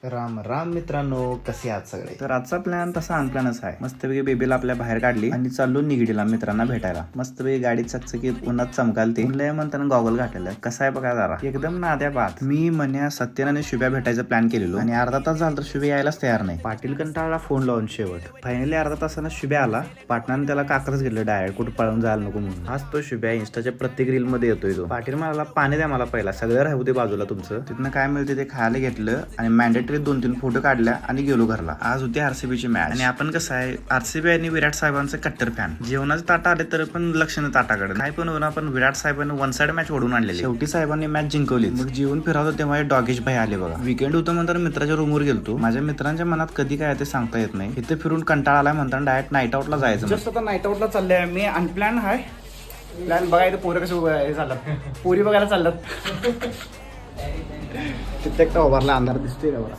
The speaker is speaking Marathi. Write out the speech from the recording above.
राम राम मित्रांनो, कसे आहात सगळे. तर आजचा प्लॅन तसा अनप्लॅनच आहे. मस्तपैकी बेबीला आपल्या बाहेर काढली आणि चाललो निगडीला मित्रांना भेटायला. मस्तपैकी गाडी चकचकीत उन्हात चमकालते. म्हणलं म्हणताना गॉगल घातलेलं. कसं आहे बघा जरा एकदम नाद्या बात. मी मन्या सत्यन आणि शुभ्या भेटायचा प्लॅन केलेलो आणि अर्धा तास झाला तर शुभ्या यायलाच तयार नाही. पाटील कंटाळला फोन लावून शेवट. फायनली अर्धा तासानं शुभ्या आला. पाटणाने त्याला काकरच घेतलं डायरेक्ट, कुठं पळून जायला नको म्हणून. हाच तो शुभ्या इंस्टाच्या प्रत्येक रील मध्ये येतोय तो. पाटील म्हणाला पाणी द्या मला पहिला, सगळं राहू दे बाजूला तुमचं. तिथनं काय मिळते ते खायला घेतलं आणि मॅन्डेटरी 2-3 फोटो काढल्या आणि गेलो घरला. आज होती आरसीबीची मॅच आणि आपण कसं आहे आरसीबी आणि विराट साहेबांचं कट्टर फॅन. जेवणाचे ताटा आले तर पण लक्ष न ताटाकडे काय पण होऊन आपण विराट साहेबांनी वन साइड मॅच ओढून आणलेली. शेवटी साहेबांनी मॅच जिंकवली. मग जेवण फिरवतो तेव्हा डॉगेश भाई आले बघा. वीकेंड होतं म्हणतात मित्राच्या रूमवर गेलतो. माझ्या मित्रांच्या मनात कधी काय ते सांगता येत नाही. इथे फिरून कंटाळा आलाय म्हणताना डायरेक्ट नाईट आउटला जायचं. जस्ट आता नाईट आउटला चाललंय मी. अनप्लॅन आहे प्लॅन बघायचं. पोरं कसे झालं पोरी बघायला चाललं. तिथे एकटा उभारला अंधार दिसतोय का बघा.